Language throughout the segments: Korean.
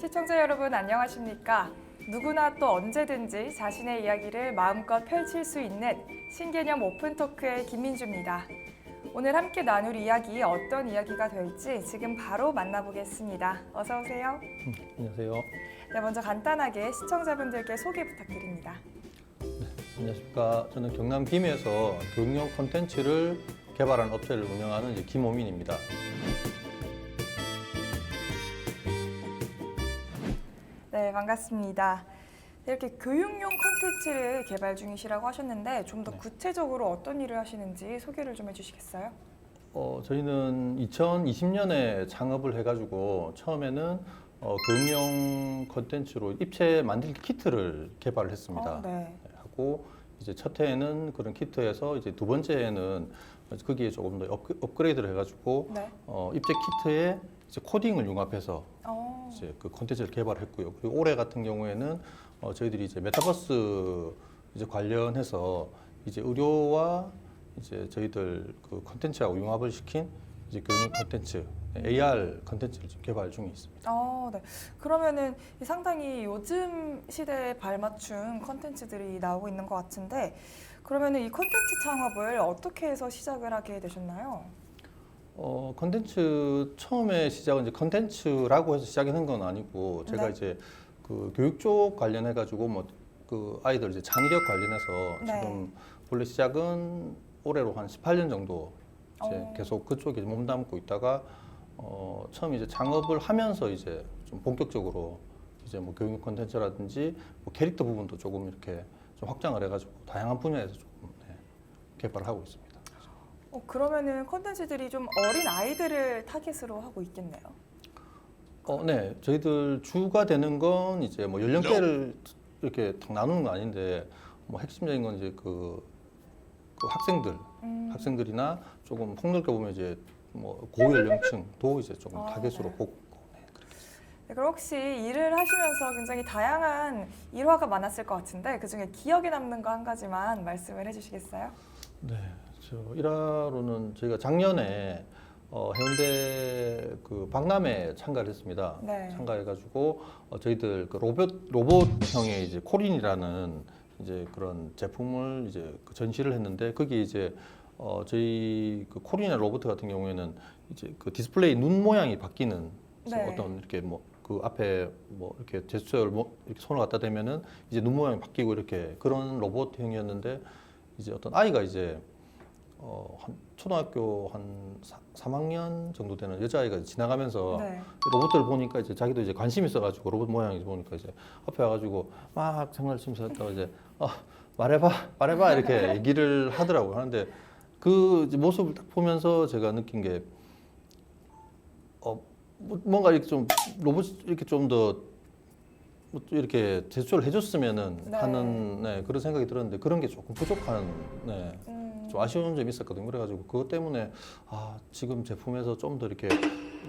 시청자 여러분 안녕하십니까? 누구나 또 언제든지 자신의 이야기를 마음껏 펼칠 수 있는 신개념 오픈토크의 김민주입니다. 오늘 함께 나눌 이야기 어떤 이야기가 될지 지금 바로 만나보겠습니다. 어서 오세요. 안녕하세요. 네, 먼저 간단하게 시청자분들께 소개 부탁드립니다. 안녕하십니까. 저는 경남 김해에서 교육용 콘텐츠를 개발한 업체를 운영하는 김호민입니다. 네, 반갑습니다. 이렇게 교육용 콘텐츠를 개발 중이시라고 하셨는데 좀 더 구체적으로 어떤 일을 하시는지 소개를 좀 해주시겠어요? 저희는 2020년에 창업을 해가지고 처음에는 교육용 콘텐츠로 입체 만들기 키트를 개발을 했습니다. 네. 하고 이제 첫 해에는 그런 키트에서 이제 두 번째 해에는 거기에 조금 더 업그레이드를 해가지고 네. 입체 키트에 이제 코딩을 융합해서 이제 그 콘텐츠를 개발했고요. 그리고 올해 같은 경우에는 저희들이 이제 메타버스 이제 관련해서 이제 의료와 이제 저희들 그 콘텐츠하고 융합을 시킨 이제 교육 콘텐츠, AR 콘텐츠를 지금 개발 중에 있습니다. 네. 그러면은 상당히 요즘 시대에 발맞춘 콘텐츠들이 나오고 있는 것 같은데 그러면은 이 콘텐츠 창업을 어떻게 해서 시작을 하게 되셨나요? 콘텐츠 처음에 시작은 이제 콘텐츠라고 해서 시작한 건 아니고 제가 네. 이제 그 교육 쪽 관련해 가지고 뭐 그 아이들 이제 창의력 관련해서 네. 지금 본래 시작은 올해로 한 18년 정도 이제 계속 그쪽에 몸담고 있다가 처음 이제 창업을 하면서 이제 좀 본격적으로 이제 뭐 교육 콘텐츠라든지 뭐 캐릭터 부분도 조금 이렇게 좀 확장을 해가지고 다양한 분야에서 조금 개발을 하고 있습니다. 그러면은 콘텐츠들이 좀 어린 아이들을 타겟으로 하고 있겠네요. 네, 저희들 주가 되는 건 이제 뭐 연령대를 이렇게 딱 나누는 건 아닌데 뭐 핵심적인 건 이제 그 학생들이나 조금 폭넓게 보면 이제 뭐 고연령층도 이제 조금 타겟으로 네. 보고 그렇게. 네, 그럼 혹시 일을 하시면서 굉장히 다양한 일화가 많았을 것 같은데 그중에 기억에 남는 거 한 가지만 말씀을 해주시겠어요? 네, 저 일화로는 저희가 작년에 해운대 그 박람회에 참가를 했습니다. 네. 참가해가지고 저희들 그 로봇형의 이제 코린이라는 이제 그런 제품을 이제 그 전시를 했는데 거기 이제 저희 그 코린의 로봇 같은 경우에는 이제 그 디스플레이 눈 모양이 바뀌는 네. 어떤 이렇게 뭐 그 앞에 뭐 이렇게 제스처를 뭐 이렇게 손을 갖다 대면은 이제 눈 모양이 바뀌고 이렇게 그런 로봇형이었는데 이제 어떤 아이가 이제 한 초등학교 한 3학년 정도 되는 여자아이가 지나가면서 네. 로봇을 보니까 이제 자기도 이제 관심이 있어가지고 로봇 모양이 보니까 이제 앞에 와가지고 막 장난치면서 했다가 이제 말해봐 이렇게 얘기를 하더라고요. 하는데 그 이제 모습을 딱 보면서 제가 느낀 게 뭔가 이렇게 좀 로봇 이렇게 좀 더 이렇게 제스처를 해줬으면은 네. 하는 그런 생각이 들었는데 그런 게 조금 부족한 좀 아쉬운 점이 있었거든요. 그래가지고 그것 때문에 지금 제품에서 좀 더 이렇게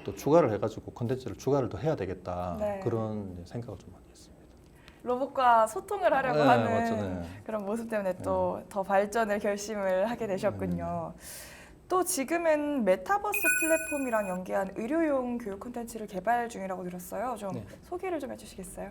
또 추가를 해가지고 콘텐츠를 추가를 더 해야 되겠다 네. 그런 생각을 좀 많이 했습니다. 로봇과 소통을 하려고 네, 하는 맞죠, 네. 그런 모습 때문에 또 더 발전을 결심을 하게 되셨군요. 또 지금은 메타버스 플랫폼이랑 연계한 의료용 교육 콘텐츠를 개발 중이라고 들었어요. 좀 네. 소개를 좀 해주시겠어요?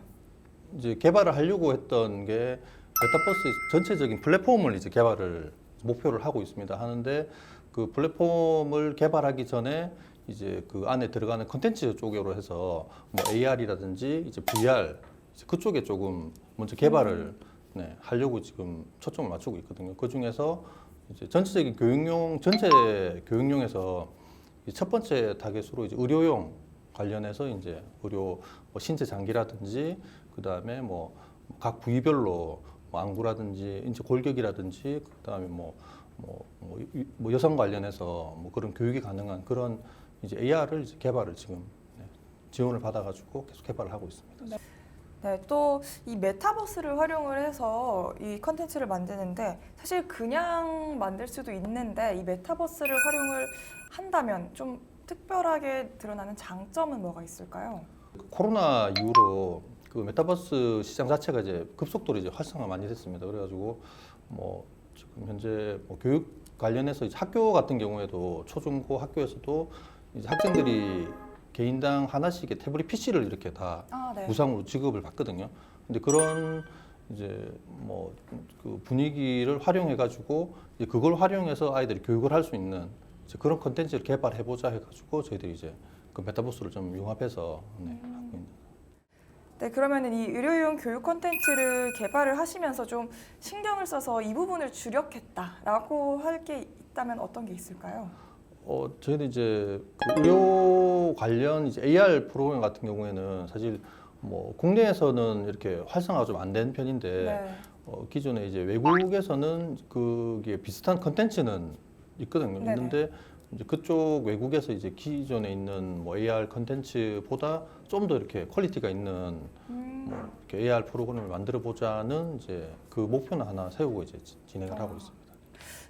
이제 개발을 하려고 했던 게 메타버스 전체적인 플랫폼을 이제 개발을 목표를 하고 있습니다. 하는데 그 플랫폼을 개발하기 전에 이제 그 안에 들어가는 컨텐츠 쪽으로 해서 뭐 AR이라든지 이제 VR 이제 그쪽에 조금 먼저 개발을 하려고 지금 초점을 맞추고 있거든요. 그 중에서 이제 전체적인 전체 교육용에서 첫 번째 타겟으로 이제 의료용 관련해서 이제 의료 뭐 신체 장기라든지 그 다음에 뭐 각 부위별로 뭐 안구라든지 인체 골격이라든지 그 다음에 뭐 여성 관련해서 뭐 그런 교육이 가능한 그런 이제 AR을 이제 개발을 지금 지원을 받아가지고 계속 개발을 하고 있습니다. 네, 또 이 메타버스를 활용을 해서 이 컨텐츠를 만드는데 사실 그냥 만들 수도 있는데 이 메타버스를 활용을 한다면 좀 특별하게 드러나는 장점은 뭐가 있을까요? 코로나 이후로 그 메타버스 시장 자체가 이제 급속도로 이제 활성화 많이 됐습니다. 그래가지고 뭐 지금 현재 뭐 교육 관련해서 이제 학교 같은 경우에도 초중고 학교에서도 이제 학생들이 개인당 하나씩의 태블릿 PC를 이렇게 다 네. 무상으로 지급을 받거든요. 근데 그런 이제 뭐 그 분위기를 활용해 가지고 그걸 활용해서 아이들이 교육을 할 수 있는 이제 그런 컨텐츠를 개발해 보자 해 가지고 저희들이 이제 그 메타버스를 좀 융합해서 하고 있는. 네, 그러면 이 의료용 교육 콘텐츠를 개발을 하시면서 좀 신경을 써서 이 부분을 주력했다라고 할 게 있다면 어떤 게 있을까요? 저희는 이제 그 의료 관련 이제 AR 프로그램 같은 경우에는 사실 뭐 국내에서는 이렇게 활성화가 좀 안 된 편인데 네. 기존에 이제 외국에서는 그게 비슷한 컨텐츠는 있거든요. 네네. 있는데 이제 그쪽 외국에서 이제 기존에 있는 뭐 AR 컨텐츠보다 좀 더 이렇게 퀄리티가 있는 뭐 이렇게 AR 프로그램을 만들어 보자는 이제 그 목표는 하나 세우고 이제 진행을 하고 있습니다.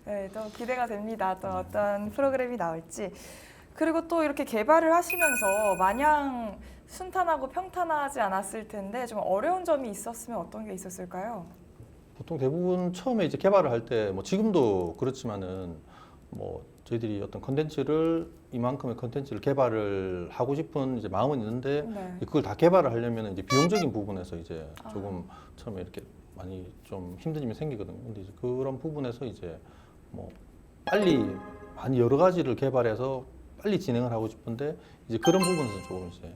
네, 또 기대가 됩니다. 또 어떤 프로그램이 나올지. 그리고 또 이렇게 개발을 하시면서 마냥 순탄하고 평탄하지 않았을 텐데 좀 어려운 점이 있었으면 어떤 게 있었을까요? 보통 대부분 처음에 이제 개발을 할 때 뭐 지금도 그렇지만은 뭐 저희들이 어떤 컨텐츠를 이만큼의 컨텐츠를 개발을 하고 싶은 이제 마음은 있는데 네. 그걸 다 개발을 하려면 이제 비용적인 부분에서 이제 조금 처음에 이렇게 많이 좀 힘든 점이 생기거든요. 근데 이제 그런 부분에서 이제 뭐 빨리 많이 여러 가지를 개발해서 빨리 진행을 하고 싶은데 이제 그런 부분에서 조금 이제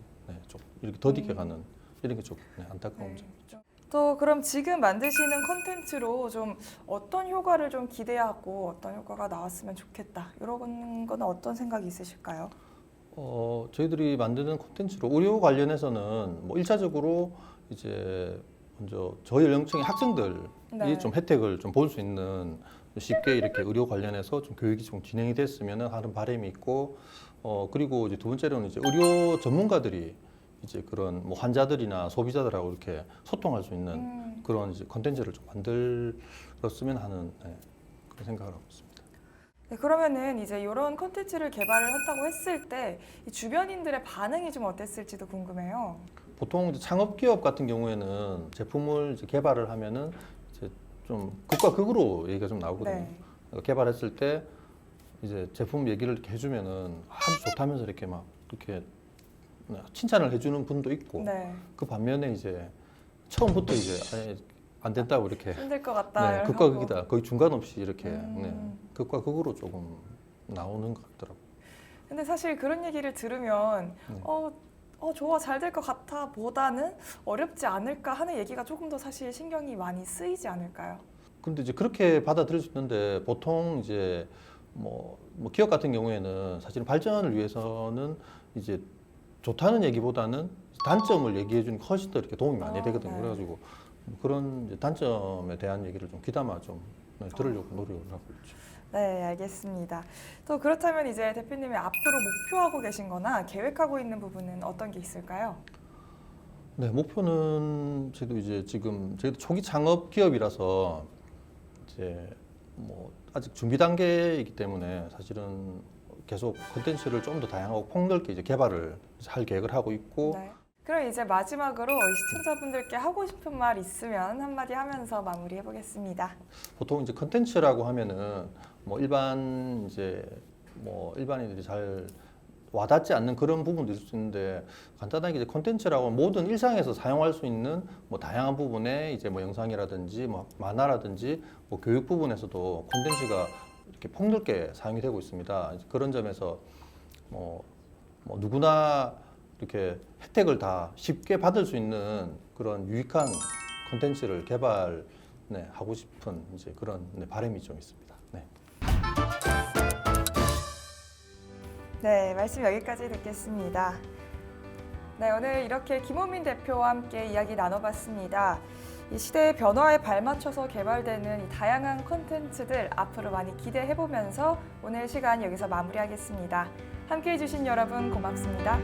좀 이렇게 더디게 가는 이런 게 좀 안타까운 점. 또 그럼 지금 만드시는 콘텐츠로 좀 어떤 효과를 좀 기대하고 어떤 효과가 나왔으면 좋겠다 이런 거는 어떤 생각이 있으실까요? 저희들이 만드는 콘텐츠로 의료 관련해서는 뭐 1차적으로 이제 먼저 저희 연령층의 학생들이 네. 좀 혜택을 좀 볼 수 있는 쉽게 이렇게 의료 관련해서 좀 교육이 좀 진행이 됐으면 하는 바람이 있고 그리고 이제 두 번째로는 이제 의료 전문가들이 이제 그런 뭐 환자들이나 소비자들하고 이렇게 소통할 수 있는 그런 이제 컨텐츠를 좀 만들었으면 하는 그런 생각을 하고 있습니다. 네, 그러면은 이제 이런 콘텐츠를 개발을 한다고 했을 때 이 주변인들의 반응이 좀 어땠을지도 궁금해요. 보통 이제 창업 기업 같은 경우에는 제품을 이제 개발을 하면은 이제 좀 극과 극으로 얘기가 좀 나오거든요. 네. 그러니까 개발했을 때 이제 제품 얘기를 이렇게 해주면은 아주 좋다면서 이렇게 막 이렇게 칭찬을 해주는 분도 있고 네. 그 반면에 이제 처음부터 이제 아예 안 된다고 이렇게 힘들 것 같다. 이런 극과 하고. 극이다 거의 중간 없이 이렇게 음. 극과 극으로 조금 나오는 것 같더라고요. 근데 사실 그런 얘기를 들으면 네. 좋아 잘 될 것 같아 보다는 어렵지 않을까 하는 얘기가 조금 더 사실 신경이 많이 쓰이지 않을까요? 근데 이제 그렇게 받아들일 수 있는데 보통 이제 뭐 기업 같은 경우에는 사실 발전을 위해서는 이제 좋다는 얘기보다는 단점을 얘기해 주는 게 훨씬 더 이렇게 도움이 많이 되거든요. 네. 그래가지고 그런 이제 단점에 대한 얘기를 좀 귀담아 좀 들으려고 노력을 하고 있죠. 네, 알겠습니다. 또 그렇다면 이제 대표님이 앞으로 목표하고 계신 거나 계획하고 있는 부분은 어떤 게 있을까요? 네, 목표는 저희도 이제 지금 저희도 초기 창업 기업이라서 이제 뭐 아직 준비 단계이기 때문에 사실은 계속 콘텐츠를 좀 더 다양하고 폭넓게 이제 개발을 할 계획을 하고 있고 네. 그럼 이제 마지막으로 시청자분들께 하고 싶은 말 있으면 한마디 하면서 마무리해 보겠습니다. 보통 이제 컨텐츠라고 하면은 뭐 일반 이제 뭐 일반인들이 잘 와닿지 않는 그런 부분도 있을 수 있는데 간단하게 이제 컨텐츠라고 모든 일상에서 사용할 수 있는 뭐 다양한 부분에 이제 뭐 영상이라든지 뭐 만화라든지 뭐 교육 부분에서도 콘텐츠가 이렇게 폭넓게 사용이 되고 있습니다. 그런 점에서 뭐 누구나 이렇게 혜택을 다 쉽게 받을 수 있는 그런 유익한 콘텐츠를 하고 싶은 이제 그런 바람이 좀 있습니다. 네. 네, 말씀 여기까지 듣겠습니다. 네, 오늘 이렇게 김호민 대표와 함께 이야기 나눠봤습니다. 이 시대의 변화에 발맞춰서 개발되는 이 다양한 콘텐츠들 앞으로 많이 기대해보면서 오늘 시간 여기서 마무리하겠습니다. 함께해 주신 여러분 고맙습니다.